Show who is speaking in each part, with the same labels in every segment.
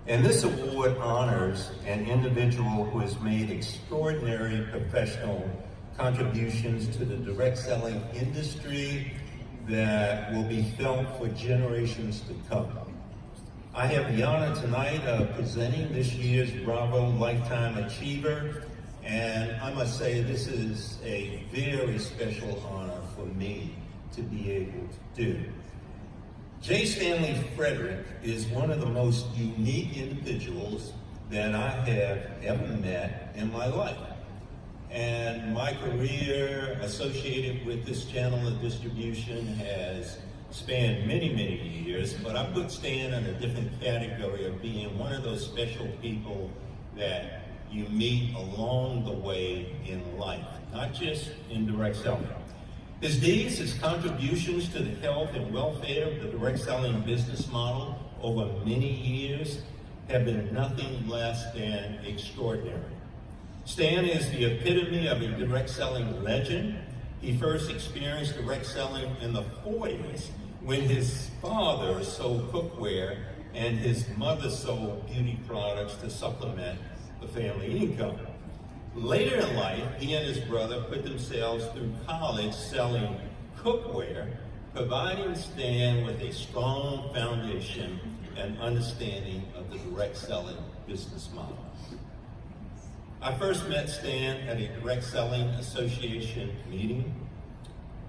Speaker 1: And this award honors an individual who has made extraordinary professional contributions to the direct selling industry that will be felt for generations to come. I have the honor tonight of presenting this year's Bravo Lifetime Achiever, and I must say this is a very special honor for me to be able to do. J. Stanley Fredrick is one of the most unique individuals that I have ever met in my life. And my career associated with this channel of distribution has spanned many, many years, but I put Stan in a different category of being one of those special people that you meet along the way in life, not just in direct selling. His deeds, his contributions to the health and welfare of the direct selling business model over many years have been nothing less than extraordinary. Stan is the epitome of a direct selling legend. He first experienced direct selling in the 40s when his father sold cookware and his mother sold beauty products to supplement the family income. Later in life, he and his brother put themselves through college selling cookware, providing Stan with a strong foundation and understanding of the direct selling business model. I first met Stan at a direct selling association meeting.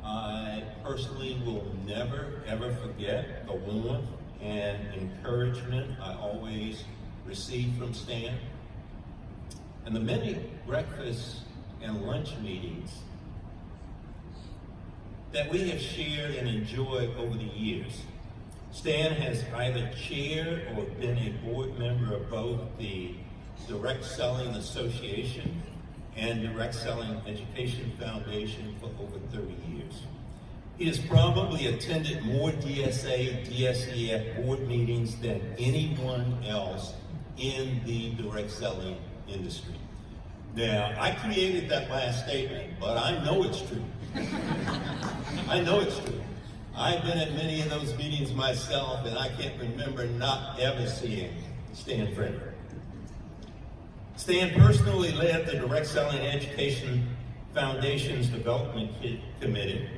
Speaker 1: I personally will never, ever forget the warmth and encouragement I always received from Stan. And the many breakfast and lunch meetings that we have shared and enjoyed over the years. Stan has either chaired or been a board member of both the Direct Selling Association and Direct Selling Education Foundation for over 30 years. He has probably attended more DSA, DSEF board meetings than anyone else in the direct selling industry. Now, I created that last statement, but I know it's true. I know it's true. I've been at many of those meetings myself, and I can't remember not ever seeing Stan Fredrick. Stan personally led the Direct Selling Education Foundation's Development Committee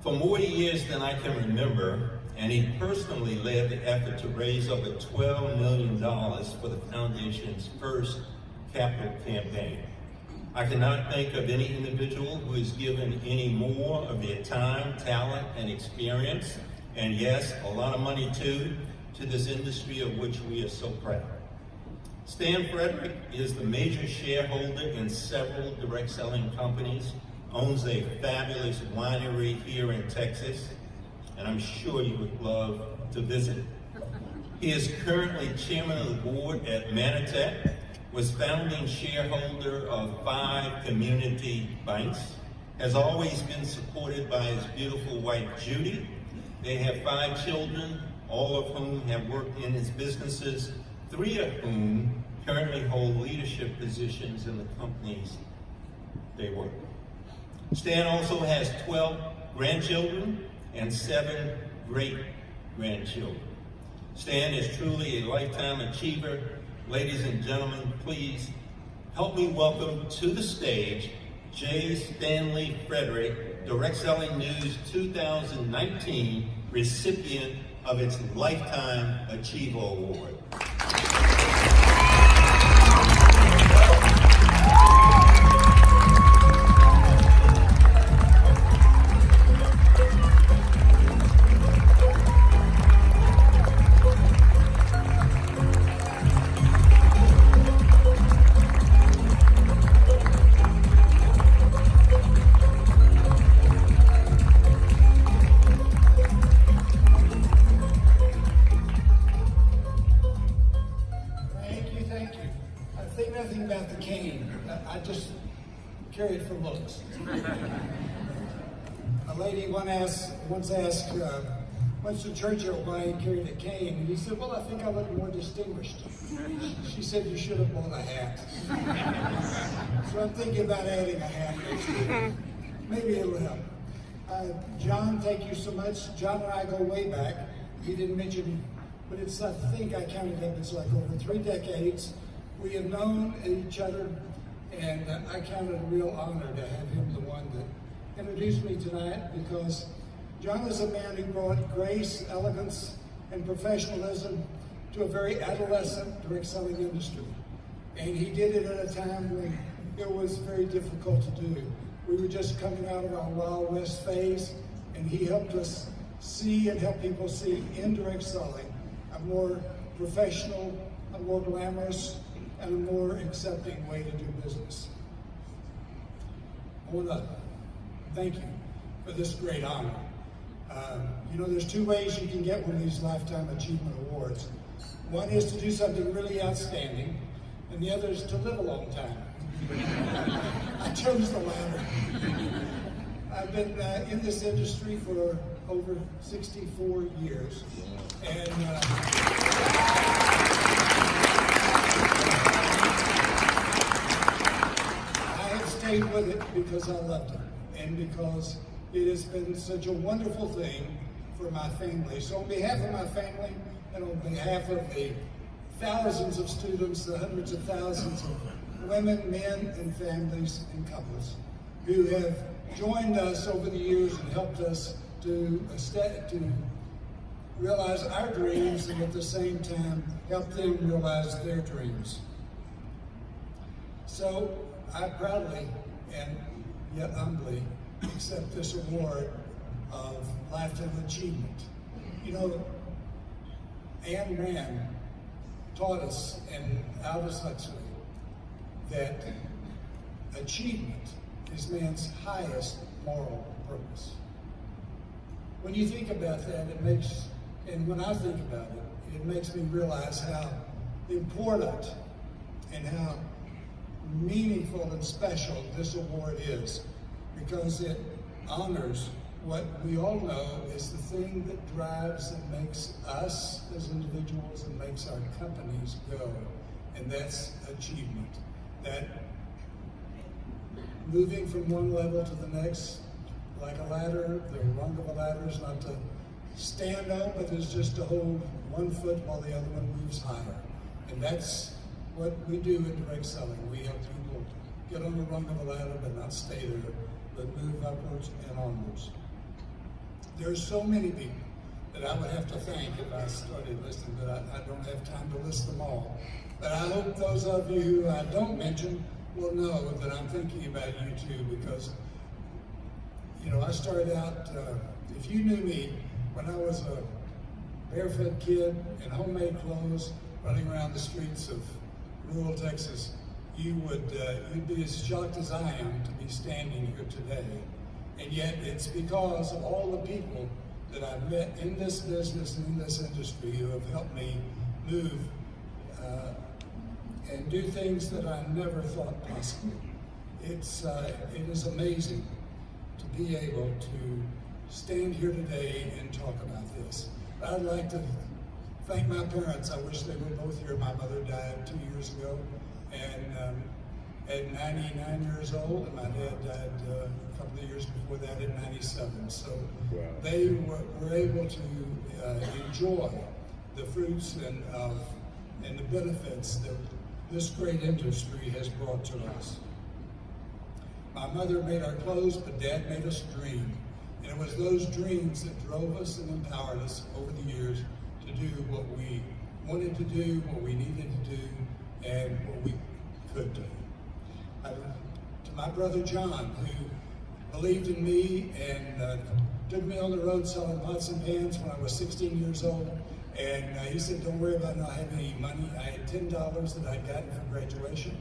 Speaker 1: for more years than I can remember, and he personally led the effort to raise over $12 million for the Foundation's first capital campaign. I cannot think of any individual who has given any more of their time, talent, and experience, and yes, a lot of money too, to this industry of which we are so proud. Stan Fredrick is the major shareholder in several direct selling companies, owns a fabulous winery here in Texas, and I'm sure you would love to visit. He is currently chairman of the board at Manatech, was founding shareholder of 5 community banks, has always been supported by his beautiful wife, Judy. They have 5 children, all of whom have worked in his businesses, 3 of whom currently hold leadership positions in the companies they work. Stan also has 12 grandchildren and 7 great-grandchildren. Stan is truly a lifetime achiever. Ladies and gentlemen, please help me welcome to the stage J. Stanley Fredrick, Direct Selling News 2019 recipient of its Lifetime Achiever Award.
Speaker 2: I just carry it for looks. A lady once asked, Winston Churchill why he carried a cane, and he said, well, I think I look more distinguished. She said, you should have worn a hat. So I'm thinking about adding a hat next year. Maybe it'll help. John, thank you so much. John and I go way back. He didn't mention but it's, I think I counted up, it's like over 3 decades. We have known each other, and I count it a real honor to have him the one that introduced me tonight, because John is a man who brought grace, elegance, and professionalism to a very adolescent direct selling industry. And he did it at a time when it was very difficult to do. We were just coming out of our Wild West phase, and he helped us see and help people see in direct selling a more professional, a more glamorous, and a more accepting way to do business. I want to thank you for this great honor. You know, there's 2 ways you can get one of these Lifetime Achievement Awards. One is to do something really outstanding, and the other is to live a long time. I chose the latter. I've been in this industry for over 64 years, and I have stayed with it because I loved it, and because it has been such a wonderful thing for my family. So on behalf of my family, and on behalf of the thousands of students, the hundreds of thousands of women, men, and families and couples who have joined us over the years and helped us to realize our dreams, and at the same time help them realize their dreams. So I proudly and yet humbly accept this award of Lifetime Achievement. You know, Ayn Rand taught us in Aldous Huxley that achievement is man's highest moral purpose. When you think about that, and when I think about it, it makes me realize how important and how meaningful and special this award is, because it honors what we all know is the thing that drives and makes us as individuals and makes our companies go, and that's achievement. That moving from one level to the next, like a ladder, the rung of a ladder is not to stand on, but is just to hold one foot while the other one moves higher. And that's what we do in direct selling. We help people get on the rung of a ladder, but not stay there, but move upwards and onwards. There's so many people that I would have to thank if I started listing, but I don't have time to list them all. But I hope those of you who I don't mention will know that I'm thinking about you too, because, you know, I started out, if you knew me when I was a barefoot kid in homemade clothes, running around the streets of rural Texas, you'd be as shocked as I am to be standing here today. And yet it's because of all the people that I've met in this business and in this industry who have helped me move and do things that I never thought possible. It is amazing to be able to stand here today and talk about this. I'd like to thank my parents. I wish they were both here. My mother died 2 years ago, and at 99 years old, and my dad died a couple of years before that at 97. So wow. They were able to enjoy the fruits and the benefits that this great industry has brought to us. My mother made our clothes, but Dad made us dream. And it was those dreams that drove us and empowered us over the years to do what we wanted to do, what we needed to do, and what we could do. To my brother John, who believed in me and took me on the road selling pots and pans when I was 16 years old. And he said, don't worry about not having any money. I had $10 that I'd gotten from graduation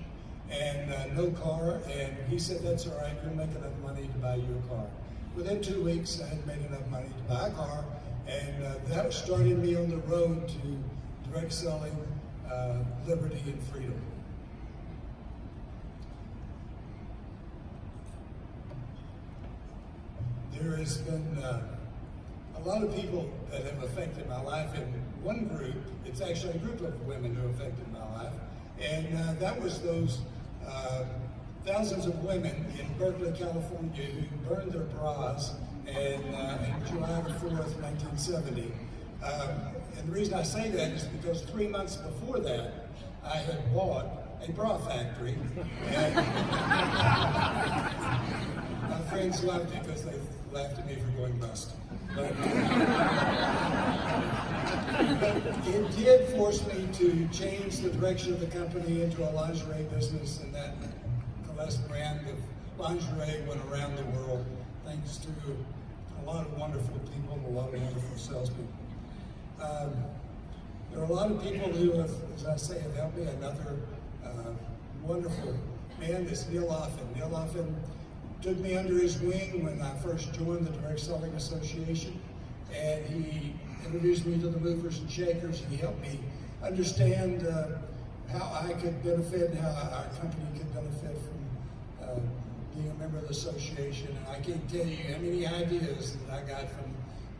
Speaker 2: and no car. And he said, that's all right, you'll make enough money to buy you a car. Within 2 weeks, I had made enough money to buy a car. And that started me on the road to direct selling, liberty, and freedom. There has been a lot of people that have affected my life. In one group, it's actually a group of women who affected my life. And that was those thousands of women in Berkeley, California, who burned their bras in July 4th, 1970. And the reason I say that is because 3 months before that, I had bought a bra factory. And my friends loved it because they laughed at me for going bust. But it did force me to change the direction of the company into a lingerie business, and that Celeste brand of lingerie went around the world thanks to a lot of wonderful people and a lot of wonderful salespeople. There are a lot of people who have, as I say, have helped me. Another wonderful man is Neil Offen. Neil Offen took me under his wing when I first joined the Direct Selling Association, and he introduced me to the movers and shakers, and he helped me understand how I could benefit and how our company could benefit from being a member of the association. And I can't tell you how many ideas that I got from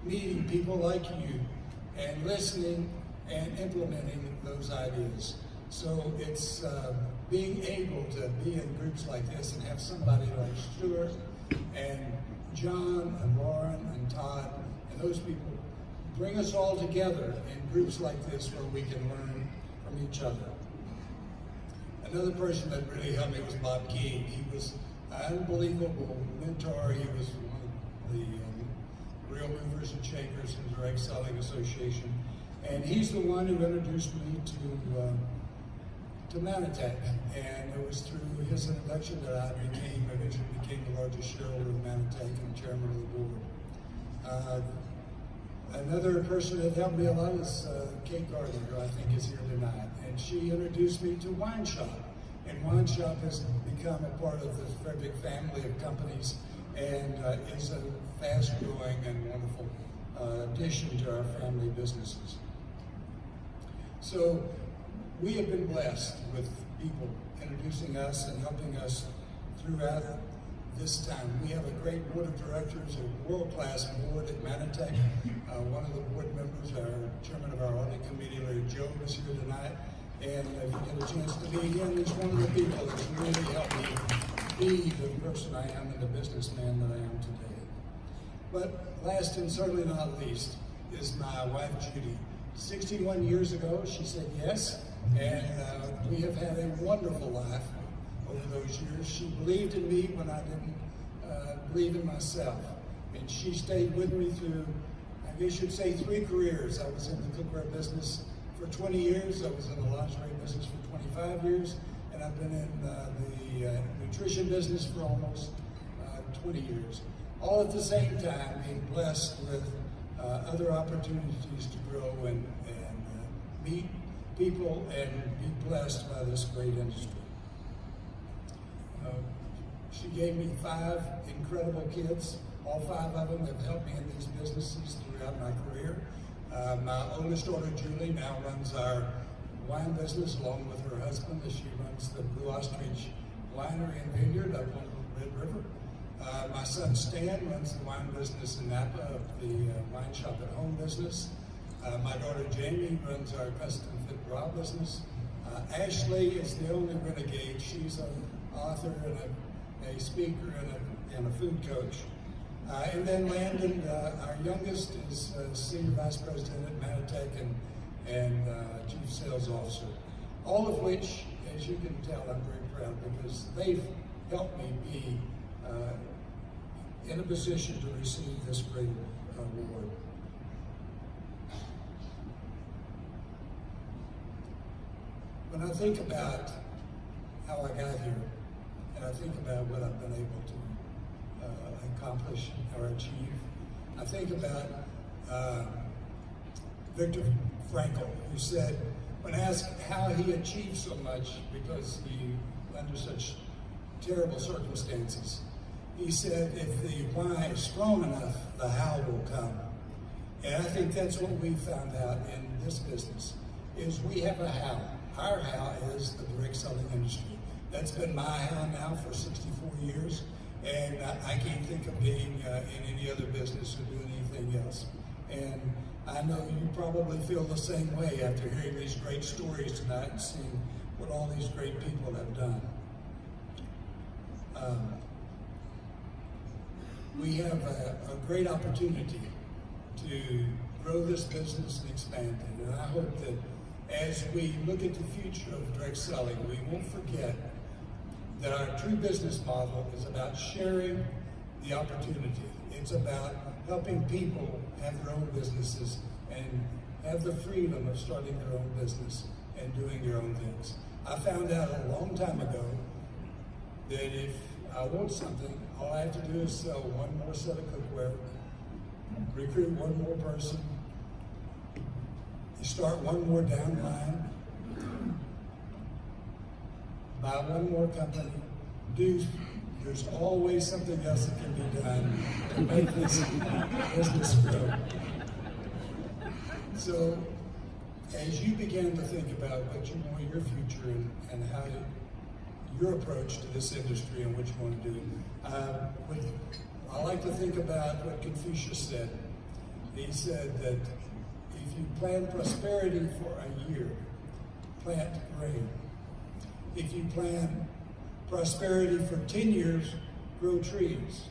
Speaker 2: meeting people like you and listening and implementing those ideas. So it's being able to be in groups like this and have somebody like Stuart and John and Lauren and Todd and those people bring us all together in groups like this where we can learn from each other. Another person that really helped me was Bob King. He was an unbelievable mentor. He was one of the real movers and shakers in the Direct Selling Association. And he's the one who introduced me to Manatech. And it was through his introduction that I eventually became the largest shareholder of Manatech and chairman of the board. Another person that helped me a lot is Kate Gardner, who I think is here tonight. And she introduced me to Wine Shop. And Wine Shop has become a part of the Fredrick family of companies and is a fast-growing and wonderful addition to our family businesses. So we have been blessed with people introducing us and helping us throughout this time. We have a great board of directors, a world-class board at Manatech. One of the board members, our chairman of our audit committee, Larry Joe, is here tonight. And if you get a chance to meet him, he's one of the people that's really helped me be the person I am and the businessman that I am today. But last and certainly not least is my wife, Judy. 61 years ago, she said yes, and we have had a wonderful life over those years. She believed in me when I didn't believe in myself. And she stayed with me through, I guess you'd say, 3 careers. I was in the cookware business for 20 years. I was in the lingerie business for 25 years. And I've been in the nutrition business for almost 20 years. All at the same time being blessed with other opportunities to grow and meet people and be blessed by this great industry. She gave me 5 incredible kids. All 5 of them have helped me in these businesses throughout my career. My oldest daughter, Julie, now runs our wine business along with her husband. She runs the Blue Ostrich Winery and Vineyard up on the Red River. My son, Stan, runs the wine business in Napa, of the Wine Shop at Home business. My daughter, Jamie, runs our custom fit bra business. Ashley is the only renegade. She's an author and a speaker and a food coach. And then Landon, our youngest, is Senior Vice President at Manatech and Chief Sales Officer. All of which, as you can tell, I'm very proud because they've helped me be in a position to receive this great award. When I think about how I got here, and I think about what I've been able to accomplish or achieve, I think about Viktor Frankl, who said, when asked how he achieved so much because he under such terrible circumstances, he said, if the why is strong enough, the how will come. And I think that's what we found out in this business, is we have a how. Our how is the direct selling industry. That's been my how now for 64 years, and I can't think of being in any other business or doing anything else. And I know you probably feel the same way after hearing these great stories tonight and seeing what all these great people have done. We have a great opportunity to grow this business and expand it. And I hope that as we look at the future of direct selling, we won't forget that our true business model is about sharing the opportunity. It's about helping people have their own businesses and have the freedom of starting their own business and doing their own things. I found out a long time ago that if I want something, all I have to do is sell one more set of cookware, recruit one more person, start one more downline, buy one more company, there's always something else that can be done to make this business grow. So, as you begin to think about what you want your future and how your approach to this industry and what you want to do, I like to think about what Confucius said. He said that if you plan prosperity for a year, plant grain. If you plan prosperity for 10 years, grow trees.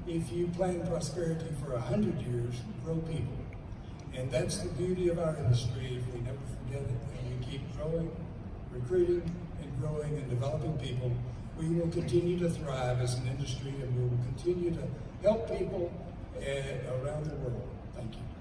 Speaker 2: If you plan prosperity for 100 years, grow people. And that's the beauty of our industry. If we never forget it and we keep growing, recruiting and growing and developing people, we will continue to thrive as an industry and we will continue to help people around the world. Thank you.